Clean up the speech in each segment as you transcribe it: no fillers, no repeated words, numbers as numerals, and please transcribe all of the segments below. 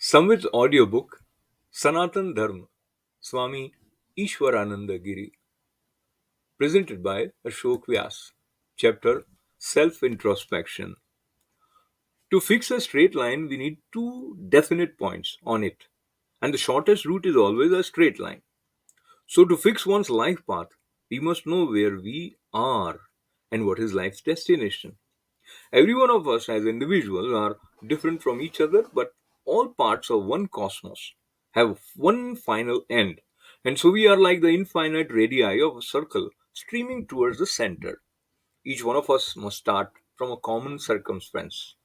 Samvit audiobook Sanatan Dharma Swami Ishwarananda Giri presented by Ashok Vyas. Chapter Self-introspection. To fix a straight line, we need two definite points on it, and the shortest route is always a straight line. So, to fix one's life path, we must know where we are and what is life's destination. Every one of us as individuals are different from each other, but all parts of one cosmos have one final end. And so we are like the infinite radii of a circle streaming towards the center. Each one of us must start from a common circumference,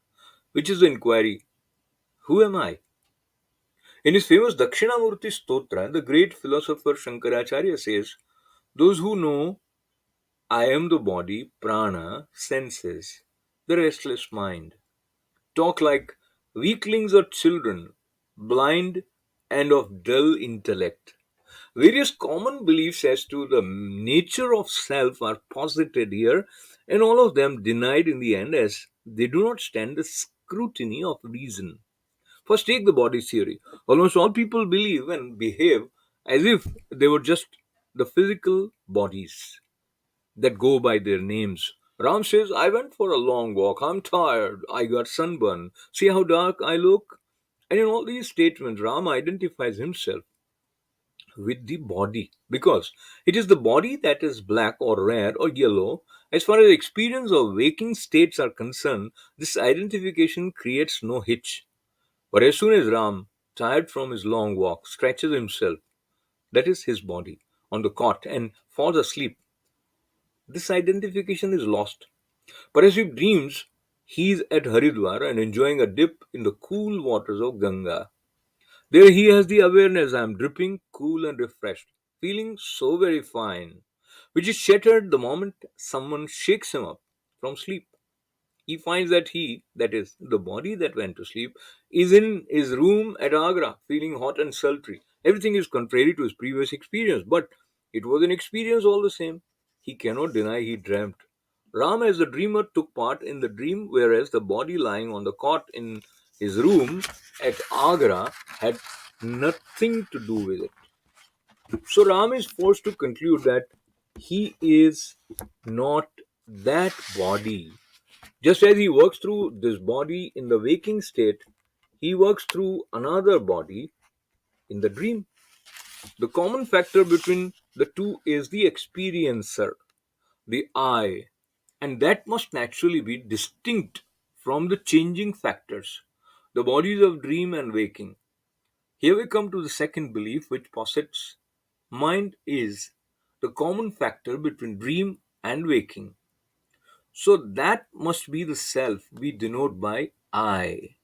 which is the inquiry, who am I? In his famous Dakshinamurti Stotra, the great philosopher Shankaracharya says, those who know I am the body, prana, senses, the restless mind, talk like weaklings or children, blind and of dull intellect. Various common beliefs as to the nature of self are posited here, and all of them denied in the end as they do not stand the scrutiny of reason. First, take the body theory. Almost all people believe and behave as if they were just the physical bodies that go by their names. Ram says, I went for a long walk. I'm tired. I got sunburn. See how dark I look? And in all these statements, Ram identifies himself with the body because it is the body that is black or red or yellow. As far as experience of waking states are concerned, this identification creates no hitch. But as soon as Ram, tired from his long walk, stretches himself, that is his body, on the cot and falls asleep, this identification is lost. But as he dreams, he is at Haridwar and enjoying a dip in the cool waters of Ganga. There he has the awareness I am dripping, cool and refreshed, feeling so very fine, which is shattered the moment someone shakes him up from sleep. He finds that he, that is, the body that went to sleep, is in his room at Agra, feeling hot and sultry. Everything is contrary to his previous experience, but it was an experience all the same. He cannot deny he dreamt. Ram, as the dreamer, took part in the dream, whereas the body lying on the cot in his room at Agra had nothing to do with it. So Ram is forced to conclude that he is not that body. Just as he works through this body in the waking state, he works through another body in the dream. The common factor between the two is the experiencer, the I, and that must naturally be distinct from the changing factors, the bodies of dream and waking. Here we come to the second belief, which posits mind is the common factor between dream and waking. So that must be the self we denote by I.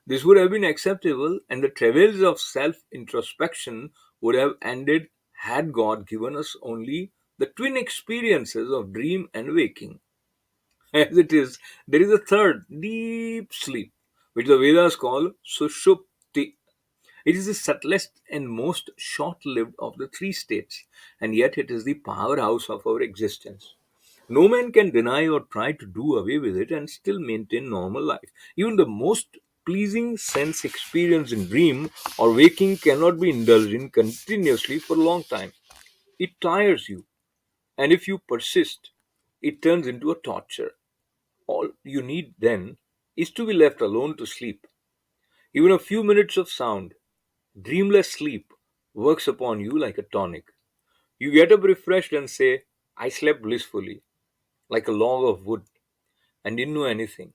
This would have been acceptable, and the travails of self introspection would have ended had God given us only the twin experiences of dream and waking. As it is, there is a third, deep sleep, which the Vedas call Sushupti. It is the subtlest and most short lived of the three states, and yet it is the powerhouse of our existence. No man can deny or try to do away with it and still maintain normal life. Even the most pleasing sense experience in dream or waking cannot be indulged in continuously for a long time. It tires you, and if you persist, it turns into a torture. All you need then is to be left alone to sleep. Even a few minutes of sound, dreamless sleep works upon you like a tonic. You get up refreshed and say, I slept blissfully, like a log of wood, and didn't know anything.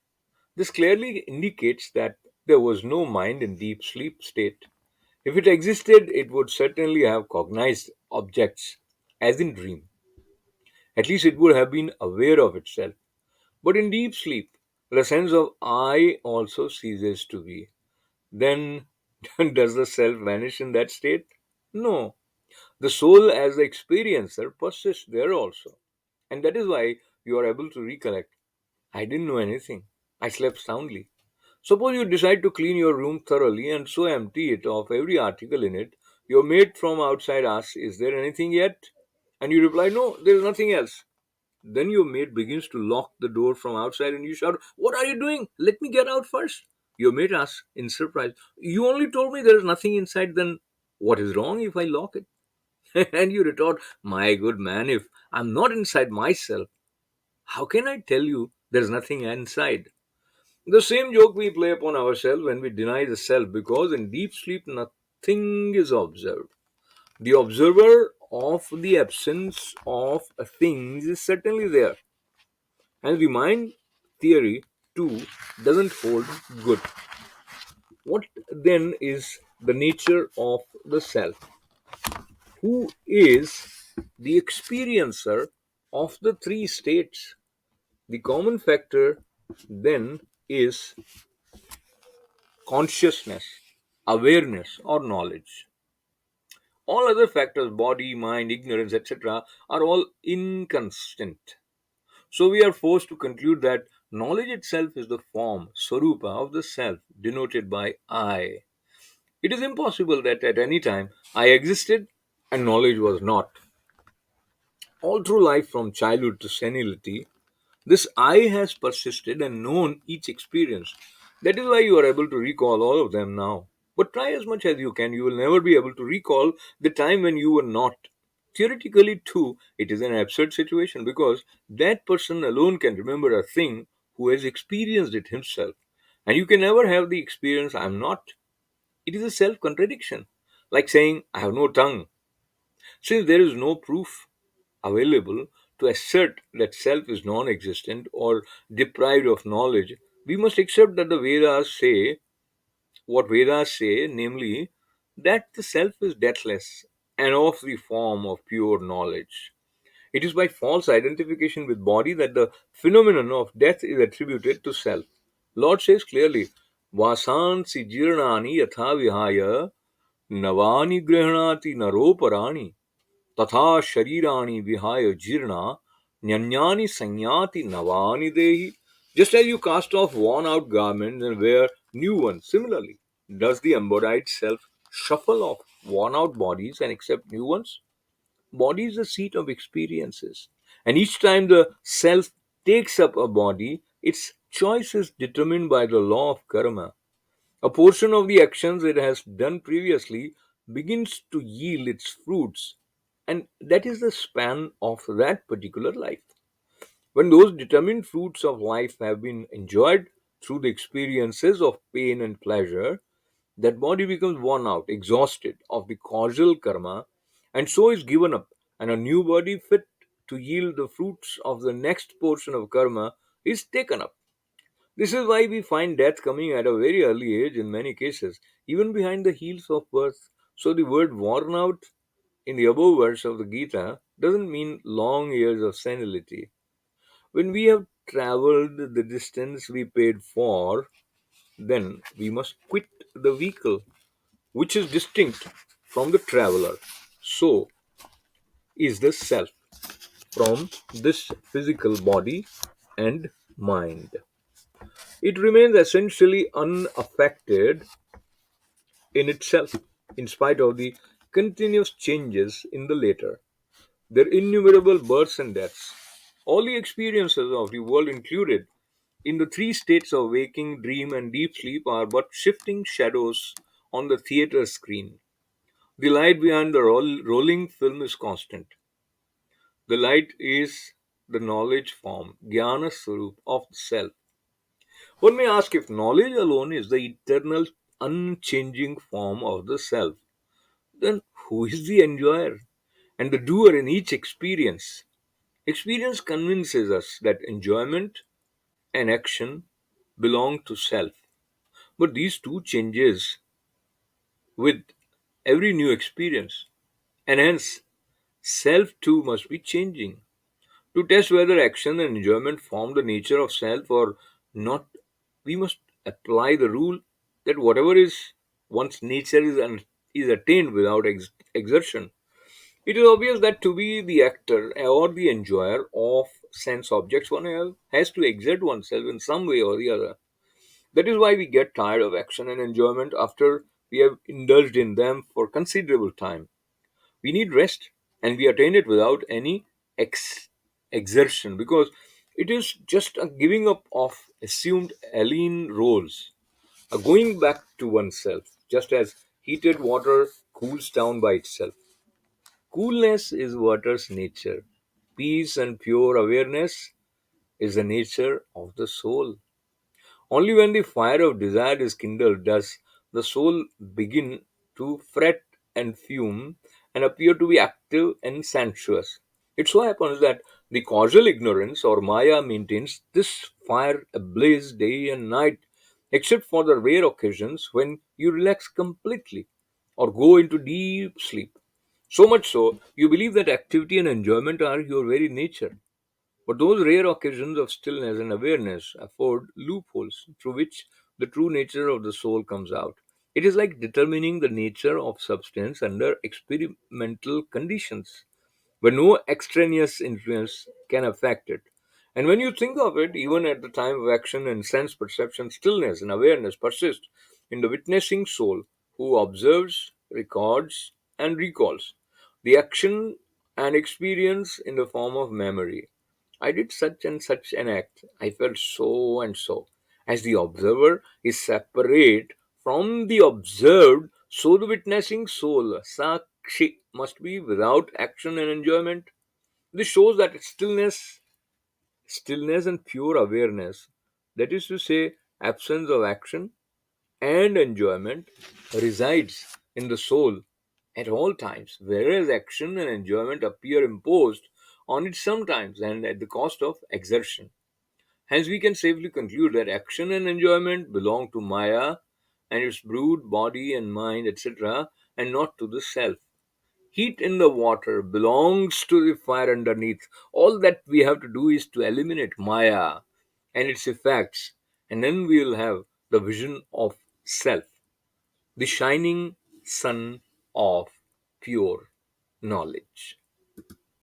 This clearly indicates that there was no mind in deep sleep state. If it existed, it would certainly have cognized objects, as in dream. At least it would have been aware of itself. But in deep sleep, the sense of I also ceases to be. Then, does the self vanish in that state? No. The soul, as the experiencer, persists there also. And that is why you are able to recollect. I didn't know anything. I slept soundly. Suppose you decide to clean your room thoroughly and so empty it of every article in it. Your mate from outside asks, is there anything yet? And you reply, no, there is nothing else. Then your mate begins to lock the door from outside and you shout, what are you doing? Let me get out first. Your mate asks in surprise, "You only told me there is nothing inside, then what is wrong if I lock it?" And you retort, "My good man, if I'm not inside myself, how can I tell you there's nothing inside?" The same joke we play upon ourselves when we deny the self, because in deep sleep nothing is observed. The observer of the absence of things is certainly there, and the mind theory too doesn't hold good. What then is the nature of the self? Who is the experiencer of the three states? The common factor then is consciousness, awareness, or knowledge. All other factors, body, mind, ignorance, etc., are all inconstant. So we are forced to conclude that knowledge itself is the form, Swarupa, of the self, denoted by I. It is impossible that at any time I existed and knowledge was not. All through life, from childhood to senility, this I has persisted and known each experience. That is why you are able to recall all of them now. But try as much as you can, you will never be able to recall the time when you were not. Theoretically, too, it is an absurd situation because that person alone can remember a thing who has experienced it himself. And you can never have the experience, I am not. It is a self contradiction, like saying, I have no tongue. Since there is no proof available to assert that self is non existent or deprived of knowledge, we must accept that the Vedas say what Vedas say, namely, that the self is deathless and of the form of pure knowledge. It is by false identification with body that the phenomenon of death is attributed to self. Lord says clearly, Vasansi jirnani yatha vihaya navani grihnati naroparani तथा शरीराणि विहाय जीर्णा न्यन्यानि संयाति navani dehi. Just as you cast off worn out garments and wear new ones, similarly, does the embodied self shuffle off worn out bodies and accept new ones? Body is the seat of experiences, and each time the self takes up a body, its choice is determined by the law of karma. A portion of the actions it has done previously begins to yield its fruits, and that is the span of that particular life. When those determined fruits of life have been enjoyed through the experiences of pain and pleasure, that body becomes worn out, exhausted of the causal karma, and so is given up, and a new body fit to yield the fruits of the next portion of karma is taken up. This is why we find death coming at a very early age in many cases, even behind the heels of birth. So the word worn out in the above verse of the Gita doesn't mean long years of senility. When we have traveled the distance we paid for, then we must quit the vehicle, which is distinct from the traveler. So is the self from this physical body and mind. It remains essentially unaffected in itself, in spite of the continuous changes in the later, their innumerable births and deaths. All the experiences of the world included in the three states of waking, dream, and deep sleep are but shifting shadows on the theater screen. The light behind the rolling film is constant. The light is the knowledge form, Jnana Swarup of the self. One may ask if knowledge alone is the eternal, unchanging form of the self, then who is the enjoyer and the doer in each experience? Experience convinces us that enjoyment and action belong to self. But these two changes with every new experience, and hence self too must be changing. To test whether action and enjoyment form the nature of self or not, we must apply the rule that whatever is one's nature is attained without exertion. It is obvious that to be the actor or the enjoyer of sense objects, one has to exert oneself in some way or the other. That is why we get tired of action and enjoyment after we have indulged in them for considerable time. We need rest, and we attain it without any exertion, because it is just a giving up of assumed alien roles. going back to oneself, just as heated water cools down by itself. Coolness is water's nature. Peace and pure awareness is the nature of the soul. Only when the fire of desire is kindled does the soul begin to fret and fume and appear to be active and sensuous. It so happens that the causal ignorance or Maya maintains this fire ablaze day and night, except for the rare occasions when you relax completely or go into deep sleep. So much so, you believe that activity and enjoyment are your very nature. But those rare occasions of stillness and awareness afford loopholes through which the true nature of the soul comes out. It is like determining the nature of substance under experimental conditions, where no extraneous influence can affect it. And when you think of it, even at the time of action and sense perception, stillness and awareness persist in the witnessing soul who observes, records, and recalls the action and experience in the form of memory. I did such and such an act. I felt so and so. As the observer is separate from the observed, so the witnessing soul, Sakshi, must be without action and enjoyment. This shows that stillness and pure awareness, that is to say, absence of action and enjoyment, resides in the soul at all times, whereas action and enjoyment appear imposed on it sometimes and at the cost of exertion. Hence, we can safely conclude that action and enjoyment belong to Maya and its brood, body, and mind, etc., and not to the self. Heat in the water belongs to the fire underneath. All that we have to do is to eliminate Maya and its effects, and then we will have the vision of self, the shining sun of pure knowledge.